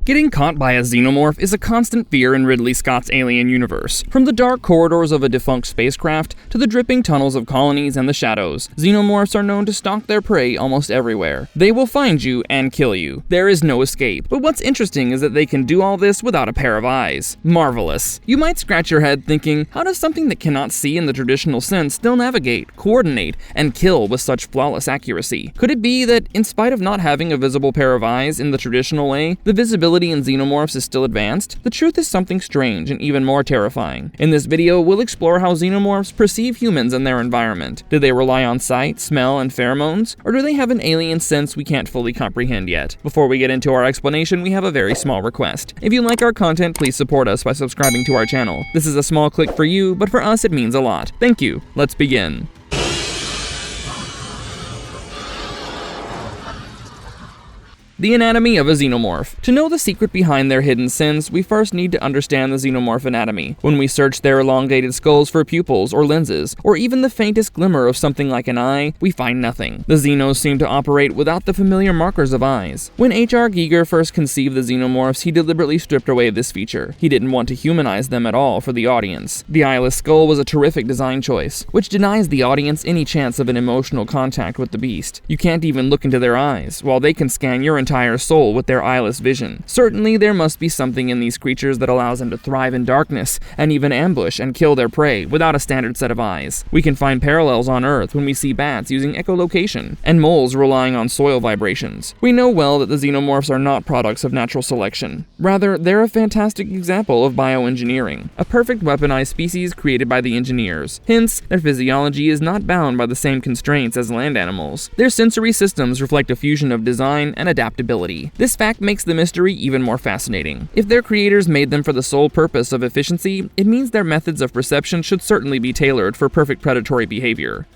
Getting caught by a xenomorph is a constant fear in Ridley Scott's alien universe. From the dark corridors of a defunct spacecraft to the dripping tunnels of colonies and the shadows, xenomorphs are known to stalk their prey almost everywhere. They will find you and kill you. There is no escape. But what's interesting is that they can do all this without a pair of eyes. Marvelous. You might scratch your head thinking, how does something that cannot see in the traditional sense still navigate, coordinate, and kill with such flawless accuracy? Could it be that, in spite of not having a visible pair of eyes in the traditional way, the visibility in xenomorphs is still advanced? The truth is something strange and even more terrifying. In this video, we'll explore how xenomorphs perceive humans and their environment. Do they rely on sight, smell, and pheromones? Or do they have an alien sense we can't fully comprehend yet? Before we get into our explanation, we have a very small request. If you like our content, please support us by subscribing to our channel. This is a small click for you, but for us it means a lot. Thank you. Let's begin. The anatomy of a xenomorph. To know the secret behind their hidden sins, we first need to understand the xenomorph anatomy. When we search their elongated skulls for pupils or lenses, or even the faintest glimmer of something like an eye, we find nothing. The xenos seem to operate without the familiar markers of eyes. When H.R. Giger first conceived the xenomorphs, he deliberately stripped away this feature. He didn't want to humanize them at all for the audience. The eyeless skull was a terrific design choice, which denies the audience any chance of an emotional contact with the beast. You can't even look into their eyes, while they can scan your entire soul with their eyeless vision. Certainly, there must be something in these creatures that allows them to thrive in darkness and even ambush and kill their prey without a standard set of eyes. We can find parallels on Earth when we see bats using echolocation and moles relying on soil vibrations. We know well that the xenomorphs are not products of natural selection. Rather, they're a fantastic example of bioengineering, a perfect weaponized species created by the engineers. Hence, their physiology is not bound by the same constraints as land animals. Their sensory systems reflect a fusion of design and adaptability. This fact makes the mystery even more fascinating. If their creators made them for the sole purpose of efficiency, it means their methods of perception should certainly be tailored for perfect predatory behavior.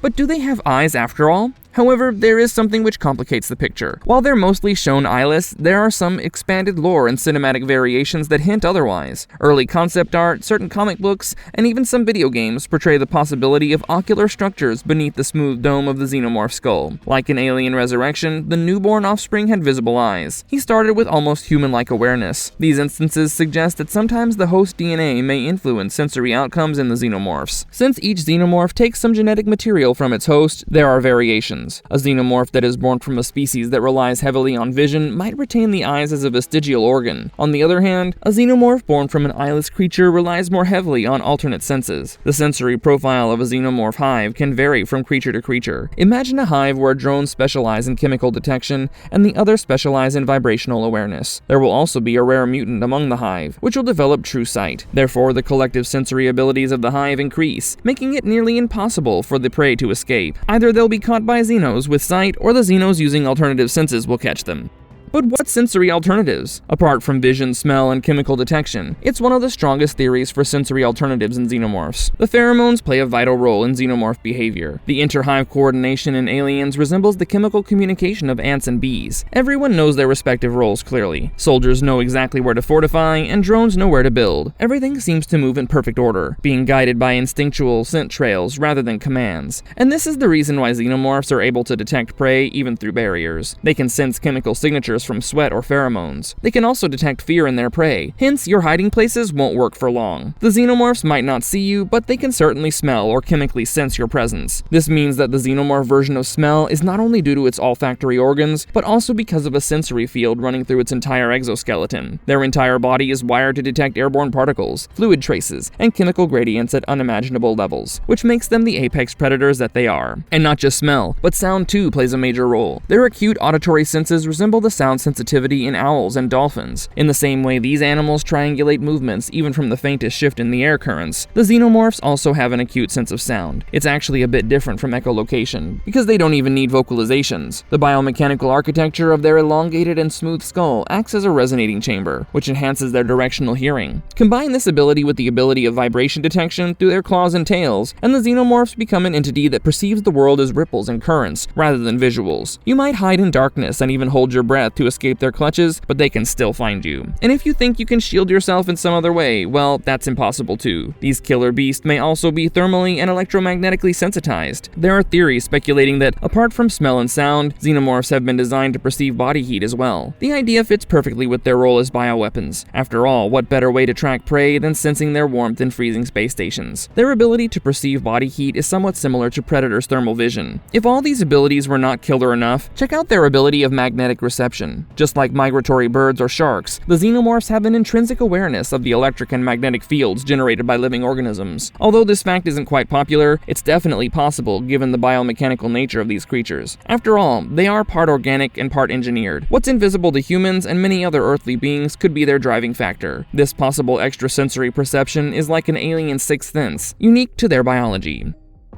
But do they have eyes after all? However, there is something which complicates the picture. While they're mostly shown eyeless, there are some expanded lore and cinematic variations that hint otherwise. Early concept art, certain comic books, and even some video games portray the possibility of ocular structures beneath the smooth dome of the xenomorph skull. Like in Alien Resurrection, the newborn offspring had visible eyes. He started with almost human-like awareness. These instances suggest that sometimes the host DNA may influence sensory outcomes in the xenomorphs. Since each xenomorph takes some genetic material from its host, there are variations. A xenomorph that is born from a species that relies heavily on vision might retain the eyes as a vestigial organ. On the other hand, a xenomorph born from an eyeless creature relies more heavily on alternate senses. The sensory profile of a xenomorph hive can vary from creature to creature. Imagine a hive where drones specialize in chemical detection and the others specialize in vibrational awareness. There will also be a rare mutant among the hive, which will develop true sight. Therefore, the collective sensory abilities of the hive increase, making it nearly impossible for the prey to escape. Either they'll be caught by xenos with sight, or the xenos using alternative senses will catch them. But what sensory alternatives? Apart from vision, smell, and chemical detection, it's one of the strongest theories for sensory alternatives in xenomorphs. The pheromones play a vital role in xenomorph behavior. The inter-hive coordination in aliens resembles the chemical communication of ants and bees. Everyone knows their respective roles clearly. Soldiers know exactly where to fortify, and drones know where to build. Everything seems to move in perfect order, being guided by instinctual scent trails rather than commands. And this is the reason why xenomorphs are able to detect prey even through barriers. They can sense chemical signatures from sweat or pheromones. They can also detect fear in their prey, hence your hiding places won't work for long. The xenomorphs might not see you, but they can certainly smell or chemically sense your presence. This means that the xenomorph version of smell is not only due to its olfactory organs, but also because of a sensory field running through its entire exoskeleton. Their entire body is wired to detect airborne particles, fluid traces, and chemical gradients at unimaginable levels, which makes them the apex predators that they are. And not just smell, but sound too plays a major role. Their acute auditory senses resemble the sound sensitivity in owls and dolphins. In the same way these animals triangulate movements even from the faintest shift in the air currents, the xenomorphs also have an acute sense of sound. It's actually a bit different from echolocation, because they don't even need vocalizations. The biomechanical architecture of their elongated and smooth skull acts as a resonating chamber, which enhances their directional hearing. Combine this ability with the ability of vibration detection through their claws and tails, and the xenomorphs become an entity that perceives the world as ripples and currents rather than visuals. You might hide in darkness and even hold your breath to to escape their clutches, but they can still find you. And if you think you can shield yourself in some other way, well, that's impossible too. These killer beasts may also be thermally and electromagnetically sensitized. There are theories speculating that, apart from smell and sound, xenomorphs have been designed to perceive body heat as well. The idea fits perfectly with their role as bioweapons. After all, what better way to track prey than sensing their warmth in freezing space stations? Their ability to perceive body heat is somewhat similar to predators' thermal vision. If all these abilities were not killer enough, check out their ability of magnetic reception. Just like migratory birds or sharks, the xenomorphs have an intrinsic awareness of the electric and magnetic fields generated by living organisms. Although this fact isn't quite popular, it's definitely possible given the biomechanical nature of these creatures. After all, they are part organic and part engineered. What's invisible to humans and many other earthly beings could be their driving factor. This possible extrasensory perception is like an alien sixth sense, unique to their biology.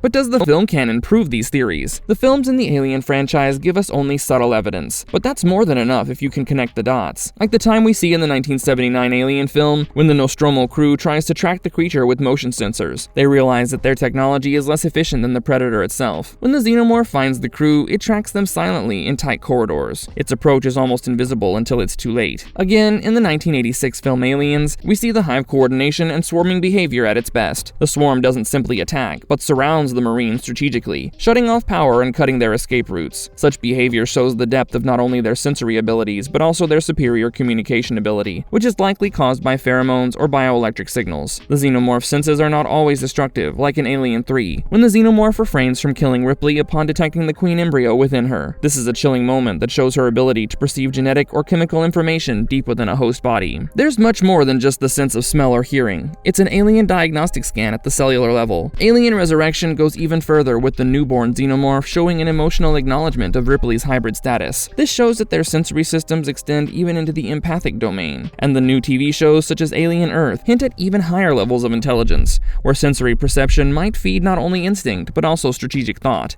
But does the film canon prove these theories? The films in the Alien franchise give us only subtle evidence, but that's more than enough if you can connect the dots. Like the time we see in the 1979 Alien film, when the Nostromo crew tries to track the creature with motion sensors. They realize that their technology is less efficient than the Predator itself. When the Xenomorph finds the crew, it tracks them silently in tight corridors. Its approach is almost invisible until it's too late. Again, in the 1986 film Aliens, we see the Hive coordination and swarming behavior at its best. The swarm doesn't simply attack, but surrounds the Marines strategically, shutting off power and cutting their escape routes. Such behavior shows the depth of not only their sensory abilities, but also their superior communication ability, which is likely caused by pheromones or bioelectric signals. The Xenomorph senses are not always destructive, like in Alien 3, when the Xenomorph refrains from killing Ripley upon detecting the queen embryo within her. This is a chilling moment that shows her ability to perceive genetic or chemical information deep within a host body. There's much more than just the sense of smell or hearing. It's an alien diagnostic scan at the cellular level. Alien Resurrection goes even further with the newborn Xenomorph showing an emotional acknowledgement of Ripley's hybrid status. This shows that their sensory systems extend even into the empathic domain, and the new TV shows such as Alien Earth hint at even higher levels of intelligence, where sensory perception might feed not only instinct but also strategic thought.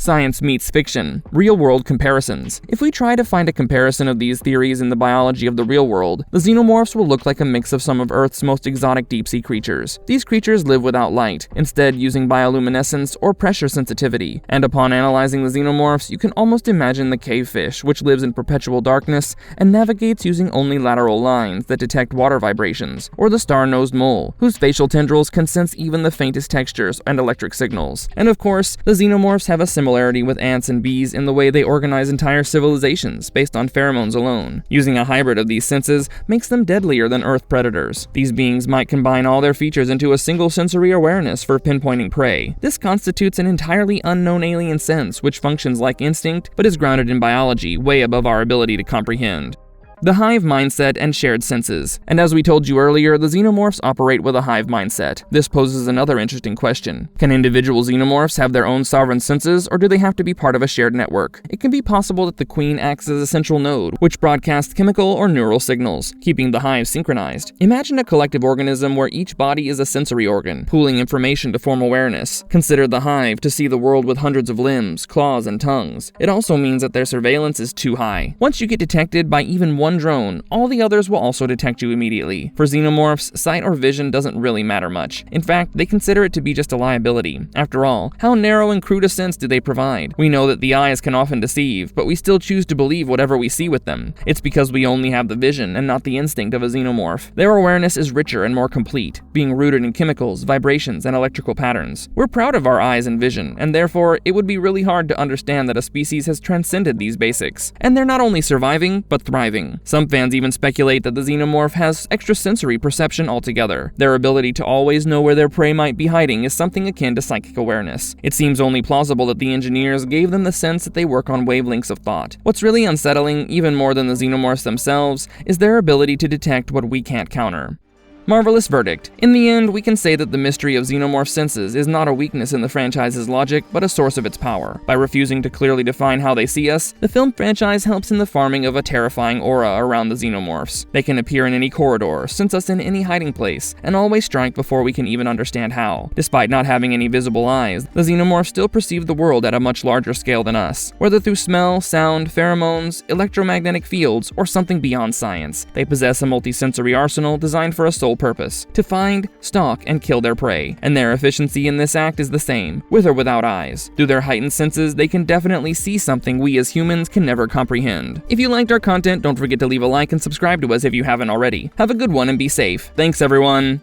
Science meets fiction. Real-world comparisons. If we try to find a comparison of these theories in the biology of the real world, the Xenomorphs will look like a mix of some of Earth's most exotic deep-sea creatures. These creatures live without light, instead using bioluminescence or pressure sensitivity, and upon analyzing the Xenomorphs, you can almost imagine the cave fish, which lives in perpetual darkness and navigates using only lateral lines that detect water vibrations, or the star-nosed mole, whose facial tendrils can sense even the faintest textures and electric signals. And of course, the Xenomorphs have a similarity with ants and bees in the way they organize entire civilizations based on pheromones alone. Using a hybrid of these senses makes them deadlier than Earth predators. These beings might combine all their features into a single sensory awareness for pinpointing prey. This constitutes an entirely unknown alien sense which functions like instinct but is grounded in biology way above our ability to comprehend. The Hive mindset and shared senses. And as we told you earlier, the Xenomorphs operate with a Hive mindset. This poses another interesting question. Can individual Xenomorphs have their own sovereign senses, or do they have to be part of a shared network? It can be possible that the Queen acts as a central node, which broadcasts chemical or neural signals, keeping the Hive synchronized. Imagine a collective organism where each body is a sensory organ, pooling information to form awareness. Consider the Hive to see the world with hundreds of limbs, claws, and tongues. It also means that their surveillance is too high. Once you get detected by even one drone, all the others will also detect you immediately. For Xenomorphs, sight or vision doesn't really matter much. In fact, they consider it to be just a liability. After all, how narrow and crude a sense do they provide? We know that the eyes can often deceive, but we still choose to believe whatever we see with them. It's because we only have the vision and not the instinct of a Xenomorph. Their awareness is richer and more complete, being rooted in chemicals, vibrations, and electrical patterns. We're proud of our eyes and vision, and therefore, it would be really hard to understand that a species has transcended these basics. And they're not only surviving, but thriving. Some fans even speculate that the Xenomorph has extrasensory perception altogether. Their ability to always know where their prey might be hiding is something akin to psychic awareness. It seems only plausible that the engineers gave them the sense that they work on wavelengths of thought. What's really unsettling, even more than the Xenomorphs themselves, is their ability to detect what we can't counter. Marvelous verdict. In the end, we can say that the mystery of Xenomorph senses is not a weakness in the franchise's logic, but a source of its power. By refusing to clearly define how they see us, the film franchise helps in the farming of a terrifying aura around the Xenomorphs. They can appear in any corridor, sense us in any hiding place, and always strike before we can even understand how. Despite not having any visible eyes, the Xenomorphs still perceive the world at a much larger scale than us. Whether through smell, sound, pheromones, electromagnetic fields, or something beyond science, they possess a multisensory arsenal designed for a sole purpose: to find, stalk, and kill their prey, and their efficiency in this act is the same, with or without eyes. Through their heightened senses, they can definitely see something we as humans can never comprehend. If you liked our content, don't forget to leave a like and subscribe to us if you haven't already. Have a good one and be safe. Thanks, everyone!